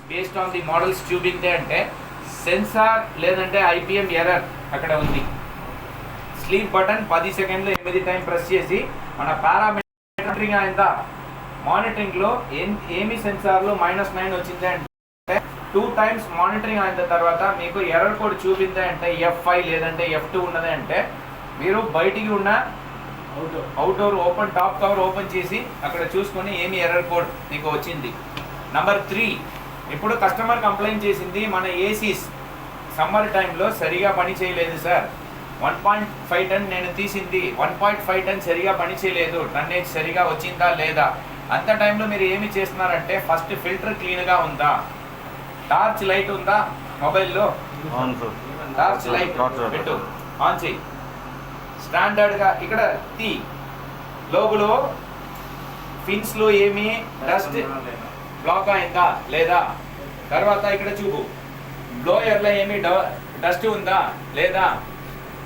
Based on the models చూపించే అంటే censor లేదంటే ఐపీఎం ఎర్రర్ అక్కడ ఉంది. స్లీప్ బటన్ 10 సెకండ్లు 8 టైం ప్రెస్ చేసి మన పారామీటరింగ్ అయిందా, మానిటరింగ్లో ఏమి సెన్సార్లో -9 వచ్చింది అంటే 2 టైమ్స్ మానిటరింగ్ అయిన తర్వాత మీకు ఎర్రర్ కోడ్ చూపింది అంటే F5 లేదంటే F2 ఉన్నది అంటే మీరు బయటికి ఉన్న outdoor open top cover open చేసి అక్కడ చూసుకొని ఏమి ఎర్రర్ కోడ్ మీకు వచ్చింది. నెంబర్ 3, ఇప్పుడు కస్టమర్ కంప్లైంట్ చేసింది మన ఏసీస్ సమ్మర్ టైంలో సరిగా పని చేయలేదు సార్, 1.5 టన్ నేను తీసింది 1.5 టన్ సరిగా పని చేయలేదు, టన్నేజ్ సరిగా వచ్చిందా లేదా. అంత టైంలో మీరు ఏమి చేస్తున్నారంటే ఫస్ట్ ఫిల్టర్ క్లీన్గా ఉందా, టార్చ్ లైట్ ఉందా మొబైల్లో, టార్చ్ లైట్ పెట్టు ఆన్ చేయి, స్టాండర్డ్గా ఇక్కడ తీ, లోగులో ఫిన్స్లో ఏమి డస్ట్ బ్లాక్ అయిందా లేదా, తర్వాత ఇక్కడ చూపు బ్లోయర్లో ఏమి డస్ట్ ఉందా లేదా,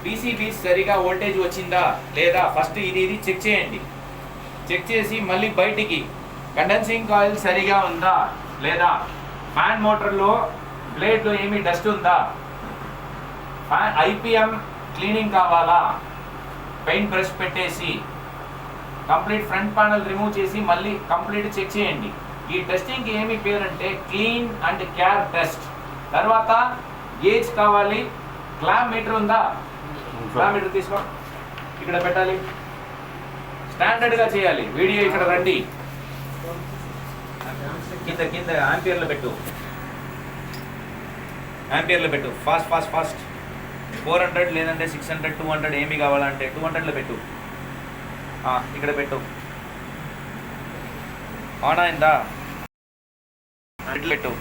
పీసీబీ సరిగా వోల్టేజ్ వచ్చిందా లేదా. ఫస్ట్ ఇది చెక్ చేయండి. చెక్ చేసి మళ్ళీ బయటికి కండెన్సింగ్ కాయిల్ సరిగా ఉందా లేదా, ఫ్యాన్ మోటార్లో బ్లేడ్లో ఏమి డస్ట్ ఉందా, ఐపీఎం క్లీనింగ్ కావాలా, పెయింట్ బ్రష్ పెట్టేసి కంప్లీట్ ఫ్రంట్ ప్యానల్ రిమూవ్ చేసి మళ్ళీ కంప్లీట్ చెక్ చేయండి. ఈ టెస్టింగ్కి ఏమి పేరంటే క్లీన్ అండ్ కేర్ టెస్ట్. తర్వాత గేజ్ కావాలి, క్లామ్ మీటర్ ఉందా, క్లామ్ మీటర్ తీసుకో ఇక్కడ పెట్టాలి, స్టాండర్డ్గా చేయాలి. వీడియో ఇక్కడ రండి, కింద ఆంపియర్లో పెట్టు, ఆంపియర్లో పెట్టు, ఫాస్ట్ 400 లేదంటే 600 200 ఏమి కావాలంటే 200లో పెట్టు, ఇక్కడ పెట్టు, ఆన్ అయిందా పెట్టు,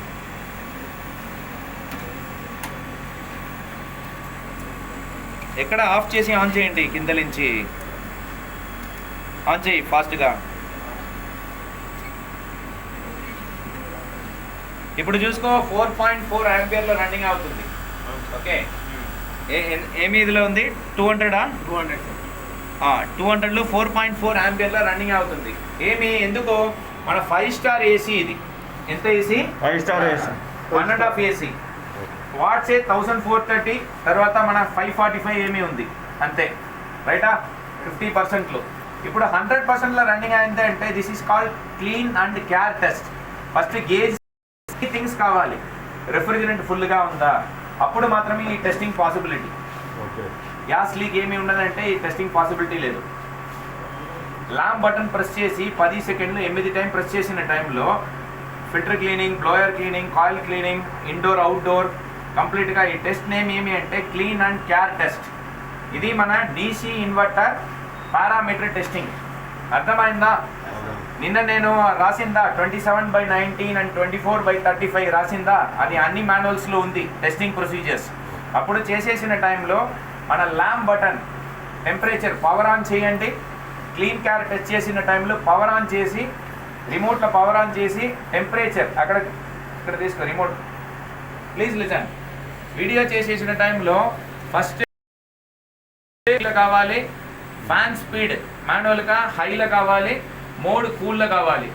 ఎక్కడ ఆఫ్ చేసి ఆన్ చేయండి, కింద నుంచి ఆన్ చేయి ఫాస్ట్గా. ఇప్పుడు చూసుకో 4.4 ఆంపియర్లో రన్నింగ్ అవుతుంది. ఓకే, ఏమి ఇదిలో ఉంది 200 200లో 4.4 ఆంపియర్లో రన్నింగ్ అవుతుంది. ఏమి ఎందుకు మన 5 స్టార్ ఏసీ, ఇది ఎంత ఏసీ 5 స్టార్ ఏసీ 1.5 ఏసీ వాట్సే 1430, తర్వాత మన 545 ఏమీ ఉంది అంతే రైటా, 50%లో. ఇప్పుడు 100%లో రన్నింగ్ అయింది అంటే this is called clean and care test. First gauge things కావాలి, రెఫ్రిజిరెంట్ ఫుల్గా ఉందా, అప్పుడు మాత్రమే ఈ టెస్టింగ్ పాసిబిలిటీ. గ్యాస్ లీక్ ఏమి ఉండదంటే ఈ టెస్టింగ్ పాసిబిలిటీ లేదు. ల్యాంప్ బటన్ ప్రెస్ చేసి 10 సెకండ్లు 8 టైం ప్రెస్ చేసిన టైంలో filter cleaning, blower cleaning, coil cleaning, indoor outdoor కంప్లీట్గా. ఈ టెస్ట్ నేమ్ ఏమి అంటే క్లీన్ అండ్ కేర్ టెస్ట్. ఇది మన డీసీ ఇన్వర్టర్ పారామీటర్ టెస్టింగ్. అర్థమైందా? నిన్న నేను రాసిందా 27/19 అండ్ 24/35 రాసిందా, అది అన్ని మాన్యువల్స్లో ఉంది టెస్టింగ్ ప్రొసీజర్స్. అప్పుడు చేసేసిన టైంలో మన lamp button temperature power on చేయండి. క్లీన్ కేర్ టెస్ట్ చేసిన టైంలో పవర్ ఆన్ చేసి రిమోట్లో పవర్ ఆన్ చేసి టెంపరేచర్ ఇక్కడ తీసుకో రిమోట్, ప్లీజ్ లిసన్. వీడియో చేసేసిన టైంలో ఫస్ట్ కావాలి, ఫ్యాన్ స్పీడ్ మాన్యువల్గా హైలో కావాలి, మోడ్ కూల్లో కావాలి.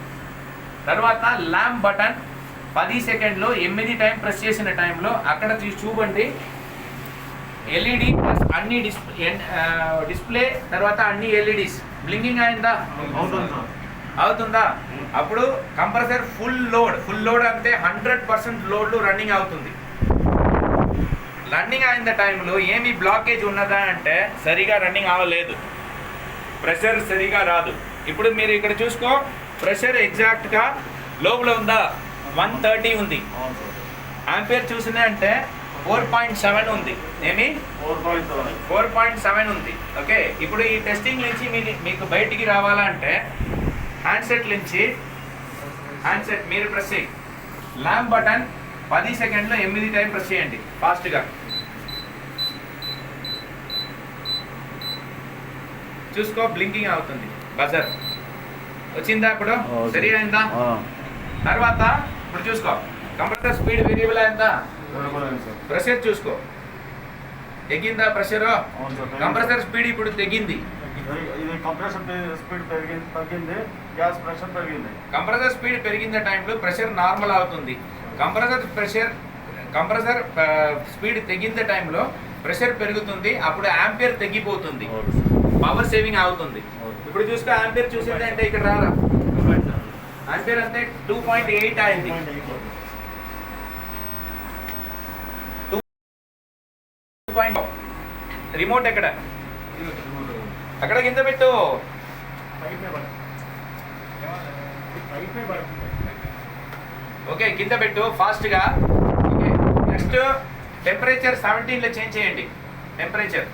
తర్వాత ల్యాంప్ బటన్ 10 సెకండ్లో 8 టైం ప్రెస్ చేసిన టైంలో అక్కడ చూడండి ఎల్ఈడి ప్లస్ అన్ని డిస్ప్లే, తర్వాత అన్ని ఎల్ఈడీస్ బ్లింకింగ్ అయిందా, అవుతుందా. అప్పుడు కంప్రెసర్ ఫుల్ లోడ్ అంటే 100% లోడ్లు రన్నింగ్ అవుతుంది. రన్నింగ్ అయిన టైంలో ఏమి బ్లాకేజ్ ఉన్నదా అంటే సరిగా రన్నింగ్ అవ్వలేదు, ప్రెషర్ సరిగా రాదు. ఇప్పుడు మీరు ఇక్కడ చూసుకో, ప్రెషర్ ఎగ్జాక్ట్గా లోపల ఉందా 130 ఉంది, ఆంపియర్ చూసినా అంటే 4.7 ఉంది, ఏమి 4.7 ఉంది. ఓకే, ఇప్పుడు ఈ టెస్టింగ్ నుంచి మీకు బయటికి రావాలంటే హ్యాండ్సెట్ నుంచి మీరు ప్రెస్ చేయండి. ల్యాంప్ బటన్ 10 సెకండ్లో 8 టైం ప్రెస్ చేయండి ఫాస్ట్గా. చూసుకో బ్లింకింగ్ అవుతుంది, బజర్ వచ్చిందా, ఇప్పుడు సరి అయిందా. తర్వాత ఇప్పుడు చూసుకో కంప్రెసర్ స్పీడ్ వేరియబుల్ అయిందా, ప్రెషర్ చూసుకో ఎగ్గిందా ప్రెషర్, కంప్రెసర్ స్పీడ్ ఇప్పుడు తగ్గింది, తగ్గింది, గ్యాస్ ప్రెషర్ పెరిగింది. కంప్రెసర్ స్పీడ్ పెరిగిన టైంలో ప్రెషర్ నార్మల్ అవుతుంది. కంప్రెసర్ స్పీడ్ తగ్గిన టైంలో ప్రెషర్ పెరుగుతుంది, అప్పుడు యాంపియర్ తగ్గిపోతుంది, పవర్ సేవింగ్ అవుతుంది. ఇప్పుడు చూసుకో యాంపియర్ చూసింది అంటే ఇక్కడ రారా, యాంపియర్ అంటే 2.8 అయింది. రిమోట్ ఎక్కడ, అక్కడ కింద పెట్టు. ఓకే కింద పెట్టు ఫాస్ట్గా. ఓకే నెక్స్ట్ టెంపరేచర్ 17లో చేంజ్ చేయండి. టెంపరేచర్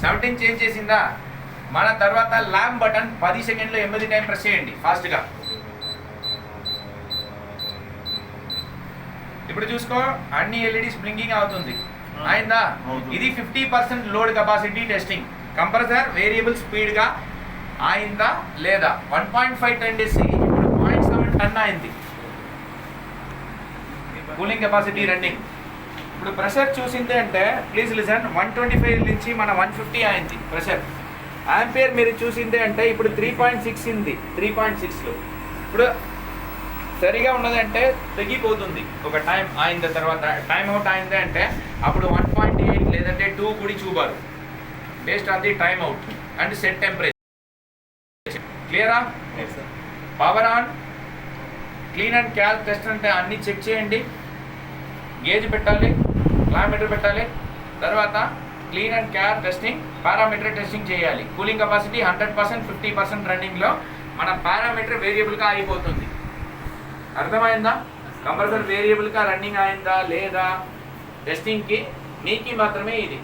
17 చేంజ్ చేసిందా, మన తర్వాత ల్యాంప్ బటన్ 10 సెకండ్లో 80 టైం ప్రెస్ చేయండి ఫాస్ట్గా. ఇప్పుడు చూసుకో అన్ని ఎల్ఈడీస్ బ్లింకింగ్ అవుతుంది, అయిందా? ఇది 50% load capacity testing. Compressor variable స్పీడ్గా అయిందా లేదా? 1.5 టన్ డేసి ఇప్పుడు 0.7 టన్ అయింది. Cooling capacity running. ఇప్పుడు ప్రెషర్ చూసింది అంటే ప్లీజ్ లిసన్, 125 నుంచి మన 150 అయింది ప్రెషర్. యాంపియర్ మీరు చూసిందే అంటే ఇప్పుడు 3.6 ఉంది. 3.6లో ఇప్పుడు సరిగా ఉన్నదంటే తగ్గిపోతుంది. ఒక టైం అయిన తర్వాత టైం అవుట్ అయింది అంటే అప్పుడు 1.8 లేదంటే 2 కూడా చూపారు based on the time out and set temperature. క్లియరా? Power on, clean and cal test అంటే అన్ని చెక్ చేయండి. గేజ్ పెట్టాలి, క్లామీటర్ పెట్టాలి, తర్వాత clean and car testing, parameter testing చేయాలి. కూలింగ్ కెపాసిటీ 100%, 50% రన్నింగ్లో మన పారామీటర్ వేరియబుల్గా అయిపోతుంది. అర్థమైందా? కంప్రెసర్ వేరియబుల్గా రన్నింగ్ అయిందా లేదా టెస్టింగ్కి మీకు మాత్రమే ఇది,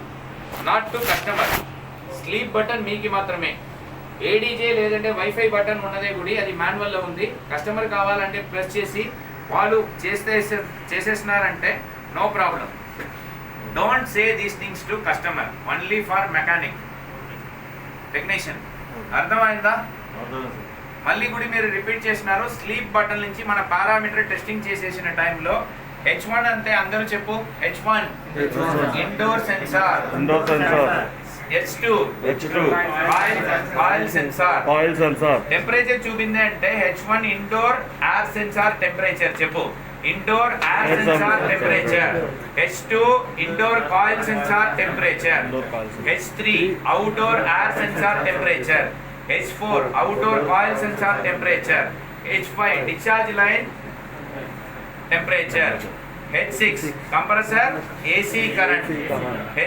not to customer. Sleep button మీకు మాత్రమే. ఏడీజే లేదంటే వైఫై బటన్ ఉన్నదే కూడా అది మాన్యువల్లో ఉంది. కస్టమర్ కావాలంటే ప్రెస్ చేసి వాళ్ళు చేసేసినారంటే no problem. Don't say these things to customer, only for mechanic technician. అర్థమైందా? మళ్ళీ కూడా మీరు రిపీట్ చేసినారు. స్లీప్ బటన్ నుంచి మన పారామీటర్ టెస్టింగ్ చేసేసిన టైంలో H1 అంటే అందరూ చెప్పు. H1 indoor sensor, H2 oil sensor. Temperature చూపింది అంటే H1 indoor air sensor temperature చెప్పు. Indoor air sensor temperature. H2 indoor coil sensor temperature. H3 outdoor air sensor temperature. H4 outdoor coil sensor temperature. H5 discharge line temperature. H6 compressor AC current.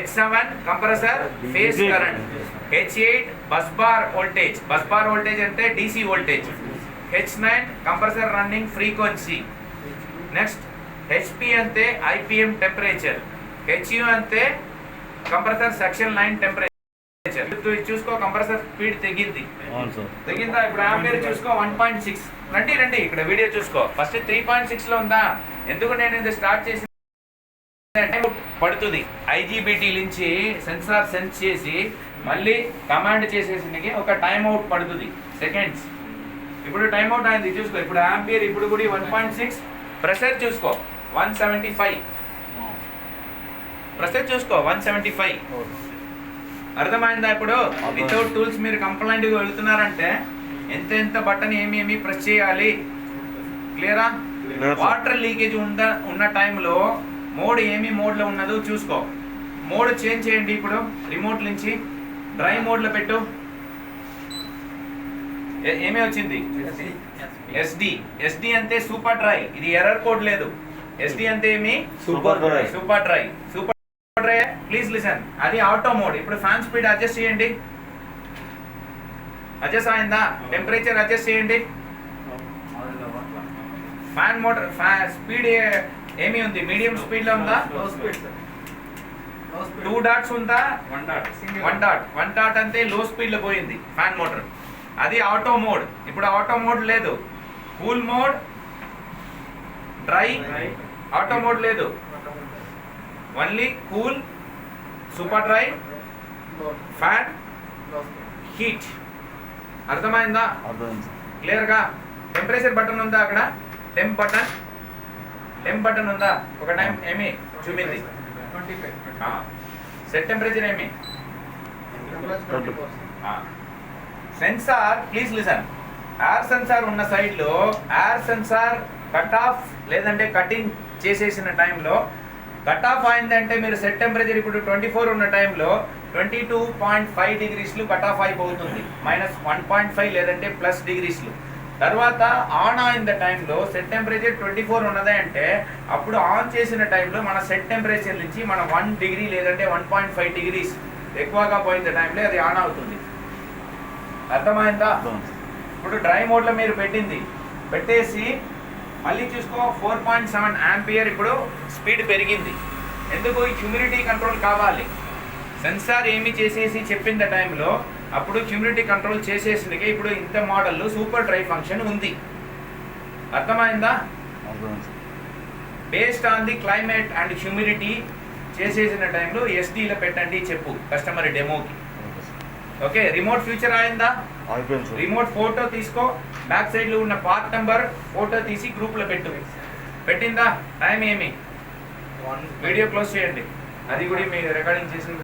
H7 compressor phase current. H8 bus bar voltage. Bus bar voltage ante DC voltage. H9 compressor running frequency. Next HP ante IPM temperature. HU ante compressor suction line temperature. చూసుకో compressor speed తగ్గింది, తగ్గిందా? ఇప్పుడు ampere చూసుకో 1.6. రండి ఇక్కడ video చూసుకో. First 3.6లో ఉందా? ఎందుకు నేను ఇది స్టార్ట్ చేసి పడుతుంది. ఐజీబీటీ నుంచి సెన్సార్ సెన్స్ చేసి మళ్ళీ కమాండ్ చేసేసి ఒక టైం అవుట్ పడుతుంది సెకండ్స్. ఇప్పుడు టైం అవుట్ అయింది చూసుకో. ఇప్పుడు యాంపియర్ ఇప్పుడు కూడా 1.6. ప్రెషర్ చూసుకో 175. ప్రెషర్ చూసుకో 175. అర్థమైందా? ఇప్పుడు వితౌట్ టూల్స్ మీరు కంప్లైంట్గా వెళ్తున్నారంటే ఎంత బటన్ ఏమి ప్రెస్ చేయాలి. క్లియరా? వాటర్ లీకేజ్ ఉన్న టైంలో మోడ్ మోడ్లో ఉన్నదో చూసుకో. మోడ్ చేంజ్ చేయండి. ఇప్పుడు రిమోట్ నుంచి డ్రై మోడ్లో పెట్టు. ఏమి వచ్చింది? ఎస్డి అంటే సూపర్ డ్రై. ఇది ఎర్రర్ కోడ్ లేదు. ఎస్డి అంటే ఏమి? Super dry. ప్లీజ్ లిసన్, అది ఆటో మోడ్. ఇప్పుడు ఫ్యాన్ స్పీడ్ అడ్జస్ట్ చేయండి. అడ్జస్ట్ అయిందా? టెంపరేచర్ అడ్జస్ట్ చేయండి. ఫ్యాన్ మోటర్ స్పీడ్ ఏమి ఉంది? మీడియం స్పీడ్ లో ఉందా? 2 డాట్స్ ఉందా? 1 డాట్ అంటే లో స్పీడ్ లో పోయింది ఫ్యాన్ మోటార్. అది ఆటో మోడ్. ఇప్పుడు ఆటో మోడ్ లేదు. Cool mode, dry, auto mode లేదు. Only cool, super dry, fan, heat. అర్థమైందా? క్లియర్ గా? టెంపరేచర్ బటన్ ఉందా అక్కడ? టెంప్ బటన్ ఉందా? ఒక టైం ఏమి చూపింది? సెట్ టెంపరేచర్ ఏమి? Sensor please listen. Air sensor ఉన్న సైడ్ లో ఎయిర్ సెన్సార్ కట్ ఆఫ్ లేదంటే కటింగ్ చేసేసిన టైంలో కట్ ఆఫ్ అయిందంటే మీరు సెట్ టెంపరేచర్ ఇప్పుడు 24 ఉన్న టైంలో 22.5 డిగ్రీస్లు కట్ ఆఫ్ అయిపోతుంది, -1.5 లేదంటే ప్లస్ డిగ్రీస్లు. తర్వాత ఆన్ అయిన టైంలో సెట్ టెంపరేచర్ 24 ఉన్నదే అంటే అప్పుడు ఆన్ చేసిన టైంలో మన సెట్ టెంపరేచర్ నుంచి మన 1 డిగ్రీ లేదంటే 1.5 డిగ్రీస్ ఎక్కువగా పోయిన టైంలో అది ఆన్ అవుతుంది. అర్థమైందా? ఇప్పుడు డ్రై మోడ్లో మీరు పెట్టేసి మళ్ళీ చూసుకో 4.7 ఆంపియర్ ఇప్పుడు స్పీడ్ పెరిగింది. ఎందుకు? హ్యూమిడిటీ కంట్రోల్ కావాలి. సెన్సార్ ఏమి చేసేసి చెప్పిన టైంలో అప్పుడు హ్యూమిడిటీ కంట్రోల్ చేసేసినకే ఇప్పుడు ఇంత మోడల్లో సూపర్ డ్రై ఫంక్షన్ ఉంది. అర్థమైందా? Based on the climate and humidity చేసేసిన టైంలో ఎస్డీలో పెట్టండి చెప్పు కస్టమర్ డెమోకి. ఓకే, రిమోట్ ఫ్యూచర్ అయిందా? రిమోట్ ఫోటో తీసుకో, బ్యాక్ సైడ్ లో ఉన్న పార్ట్ నెంబర్ ఫోటో తీసి గ్రూప్ లో పెట్టిందా? టైం ఏమి? వీడియో క్లోజ్ చేయండి, అది కూడా మీరు రికార్డింగ్ చేసిన